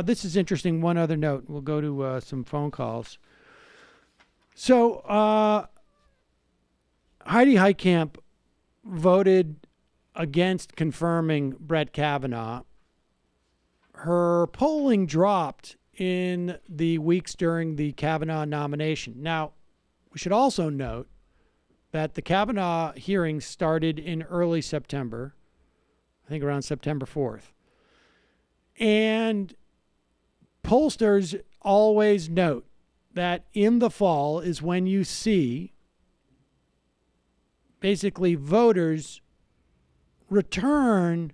this is interesting. One other note. We'll go to some phone calls. So Heidi Heitkamp voted against confirming Brett Kavanaugh. Her polling dropped in the weeks during the Kavanaugh nomination. Now, we should also note that the Kavanaugh hearings started in early September, I think around September 4th. And pollsters always note that in the fall is when you see basically voters return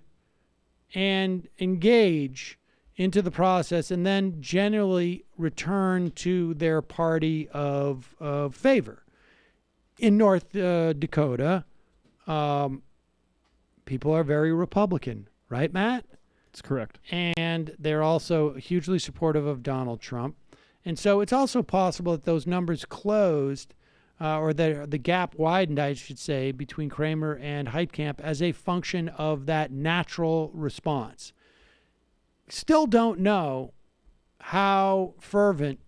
and engage into the process and then generally return to their party of favor. In North Dakota, people are very Republican, right, Matt? That's correct. And they're also hugely supportive of Donald Trump. And so it's also possible that those numbers closed, or the gap widened, I should say, between Kramer and Heitkamp as a function of that natural response. Still don't know how fervent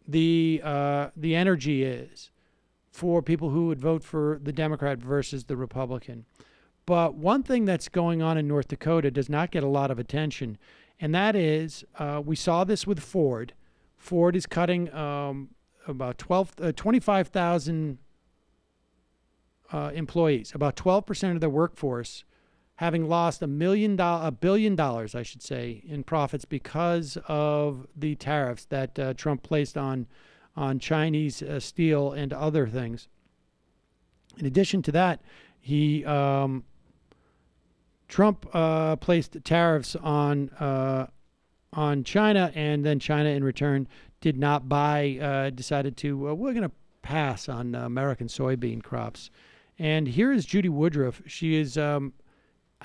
the energy is for people who would vote for the Democrat versus the Republican. But one thing that's going on in North Dakota does not get a lot of attention, and that is we saw this with Ford. Ford is cutting about 25,000 employees, about 12% of their workforce, having lost $1 billion, I should say, in profits because of the tariffs that Trump placed on Chinese steel and other things. In addition to that, Trump placed tariffs on China, and then China in return did not buy, decided to, we're going to pass on American soybean crops. And here is Judy Woodruff. She is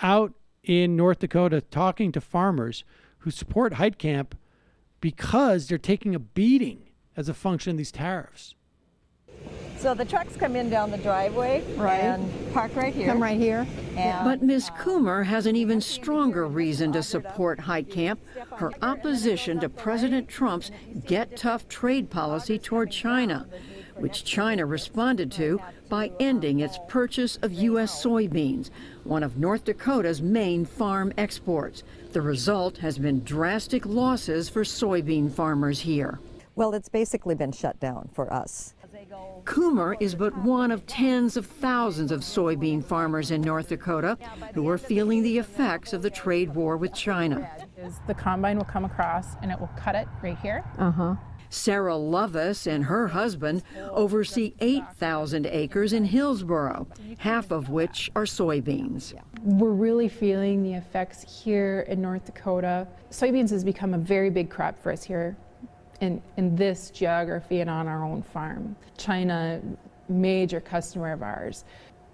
out in North Dakota talking to farmers who support Heitkamp because they're taking a beating as a function of these tariffs. So the trucks come in down the driveway and park right here. Come right here. But Ms. Coomer has an even stronger reason to support Heitkamp, her opposition to President Trump's Get Tough trade policy toward China, which China responded to by ending its purchase of U.S. soybeans, one of North Dakota's main farm exports. The result has been drastic losses for soybean farmers here. Well, it's basically been shut down for us. Coomer is but one of tens of thousands of soybean farmers in North Dakota who are feeling the effects of the trade war with China. The combine will come across and it will cut it right here. Sarah Lovis and her husband oversee 8,000 acres in Hillsboro, half of which are soybeans. We're really feeling the effects here in North Dakota. Soybeans has become a very big crop for us here in this geography and on our own farm. China, major customer of ours.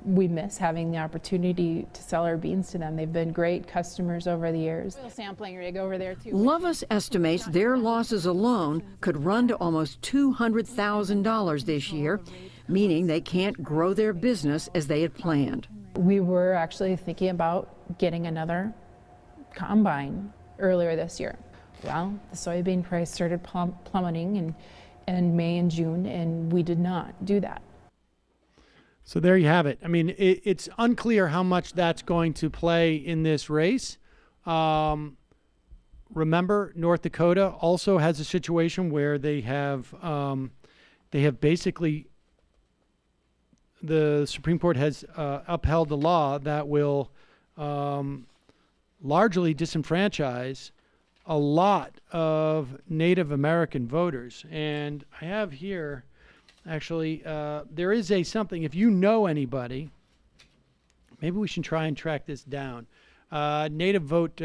We miss having the opportunity to sell our beans to them. They've been great customers over the years. Sampling rig over there too. Lovis estimates their losses alone could run to almost $200,000 this year, meaning they can't grow their business as they had planned. We were actually thinking about getting another combine earlier this year. Well, the soybean price started plummeting in May and June, and we did not do that. So there you have it. I mean, it's unclear how much that's going to play in this race. Remember, North Dakota also has a situation where they have basically, the Supreme Court has upheld a law that will largely disenfranchise a lot of Native American voters. And I have here, actually, there is something, if you know anybody, maybe we should try and track this down. Native Vote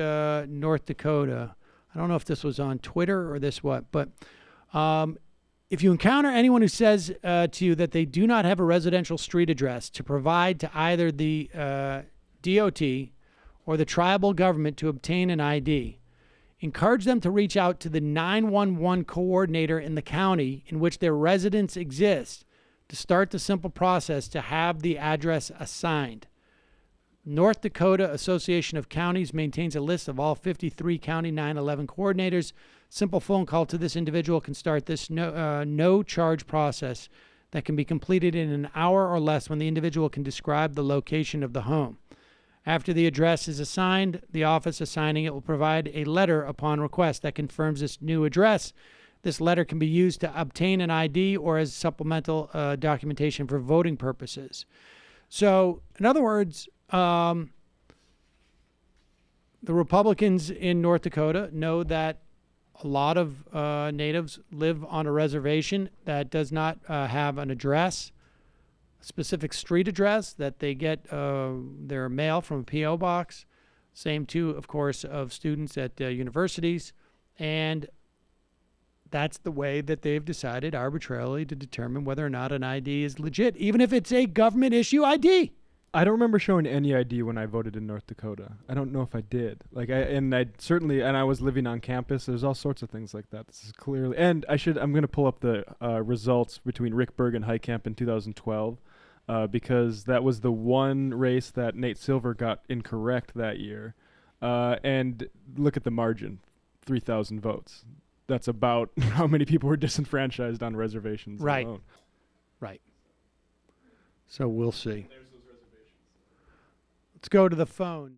North Dakota. I don't know if this was on Twitter or this what, but if you encounter anyone who says to you that they do not have a residential street address to provide to either the DOT or the tribal government to obtain an ID, encourage them to reach out to the 911 coordinator in the county in which their residence exists to start the simple process to have the address assigned. North Dakota Association of Counties maintains a list of all 53 County 911 coordinators. Simple phone call to this individual can start this no-charge process that can be completed in an hour or less when the individual can describe the location of the home. After the address is assigned, the office assigning it will provide a letter upon request that confirms this new address. This letter can be used to obtain an ID or as supplemental documentation for voting purposes. So, in other words, the Republicans in North Dakota know that a lot of natives live on a reservation that does not have an address, a specific street address, that they get their mail from a P.O. box. Same, too, of course, of students at universities. And that's the way that they've decided arbitrarily to determine whether or not an ID is legit, even if it's a government issue ID. I don't remember showing any ID when I voted in North Dakota. I don't know if I did. I was living on campus. There's all sorts of things like that. This is clearly, and I'm going to pull up the results between Rick Berg and Heitkamp in 2012, because that was the one race that Nate Silver got incorrect that year. And look at the margin, 3,000 votes. That's about how many people were disenfranchised on reservations alone. Right. So we'll see. Let's go to the phone.